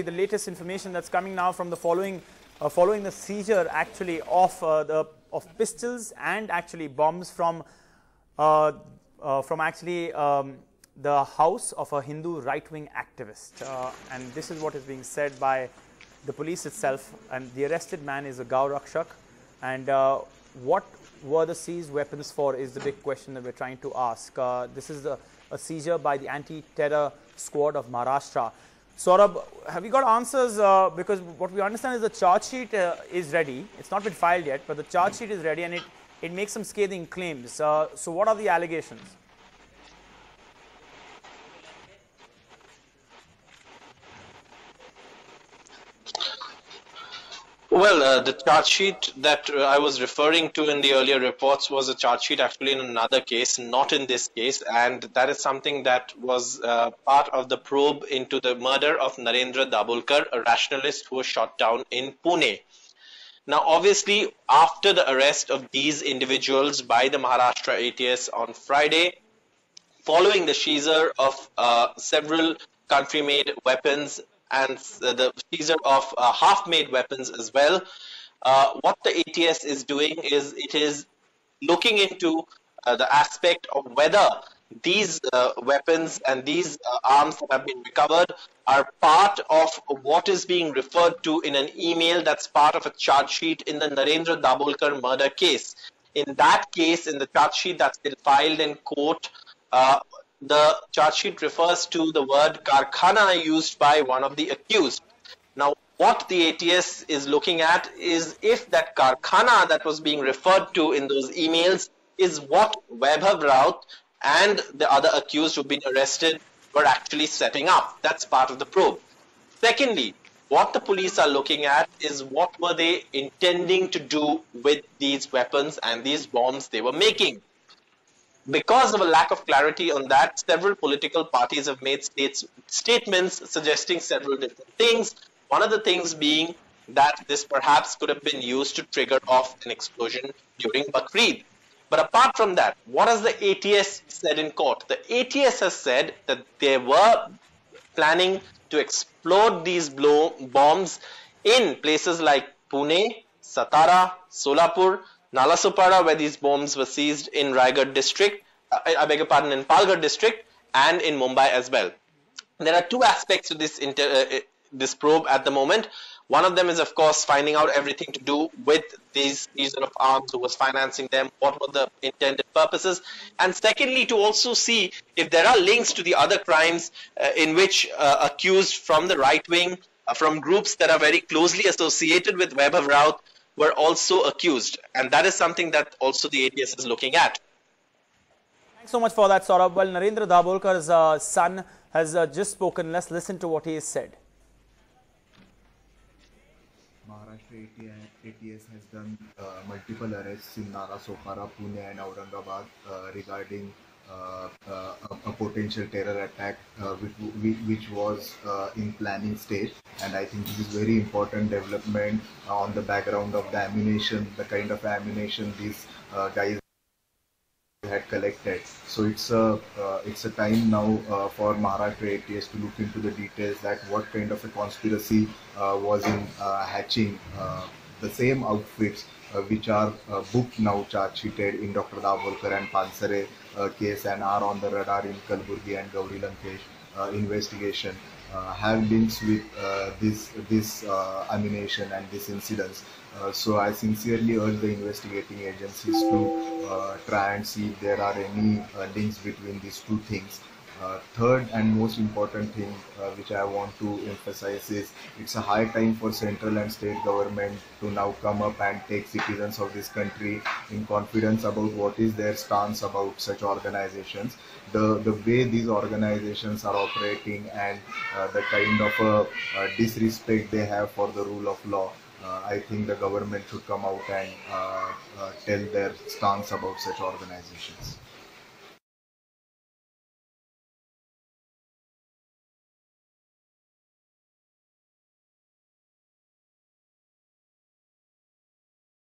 The latest information that's coming now from the following the seizure actually of pistols and actually bombs from actually the house of a Hindu right-wing activist, and this is what is being said by the police itself. And the arrested man is a Gau Rakshak, and what were the seized weapons for is the big question that we're trying to ask. This is a seizure by the anti-terror squad of Maharashtra. Saurabh, have you got answers? Because what we understand is the charge sheet is ready. It's not been filed yet, but the charge sheet is ready, and it makes some scathing claims. So what are the allegations? Well, the charge sheet that I was referring to in the earlier reports was a charge sheet actually in another case, not in this case, and that is something that was part of the probe into the murder of Narendra Dabholkar, a rationalist who was shot down in Pune. Now, obviously, after the arrest of these individuals by the Maharashtra ATS on Friday, following the seizure of several country-made weapons and the seizure of half-made weapons as well, what the ATS is doing is it is looking into the aspect of whether these weapons and these arms that have been recovered are part of what is being referred to in an email that's part of a charge sheet in the Narendra Dabholkar murder case. In that case, in the charge sheet that's been filed in court, the charge sheet refers to the word karkhana used by one of the accused. Now, what the ATS is looking at is if that karkhana that was being referred to in those emails is what Vaibhav Raut and the other accused who've been arrested were actually setting up. That's part of the probe. Secondly, what the police are looking at is what were they intending to do with these weapons and these bombs they were making. Because of a lack of clarity on that, several political parties have made statements suggesting several different things. One of the things being that this perhaps could have been used to trigger off an explosion during Bakrid. But apart from that, what has the ATS said in court? The ATS has said that they were planning to explode these bombs in places like Pune, Satara, Solapur, Nalasopara, where these bombs were seized in Raigad district, I beg your pardon, in Palghar district, and in Mumbai as well. There are two aspects to this probe at the moment. One of them is, of course, finding out everything to do with these sort of arms, who was financing them, what were the intended purposes, and secondly, to also see if there are links to the other crimes in which accused from the right wing, from groups that are very closely associated with Vaibhav Raut, were also accused, and that is something that also the ATS is looking at. Thanks so much for that, Saurabh. Well, Narendra Dabholkar's son has just spoken. Let's listen to what he has said. Maharashtra ATS has done multiple arrests in Nalasopara, Pune and Aurangabad regarding a potential terror attack which was in planning stage, and I think this is very important development on the background of the ammunition, the kind of ammunition these guys had collected. So it's a time now for Maharashtra ATS to look into the details, that what kind of a conspiracy was in hatching the same outfits which are booked now, charge sheeted in Dr. Dabholkar and Pansare case, and are on the radar in Kalburgi and Gauri Lankesh investigation, have links with this ammunition and this incidents. So I sincerely urge the investigating agencies to try and see if there are any links between these two things. Third and most important thing which I want to emphasize is it's a high time for central and state government to now come up and take citizens of this country in confidence about what is their stance about such organizations. The way these organizations are operating and the kind of disrespect they have for the rule of law, I think the government should come out and tell their stance about such organizations.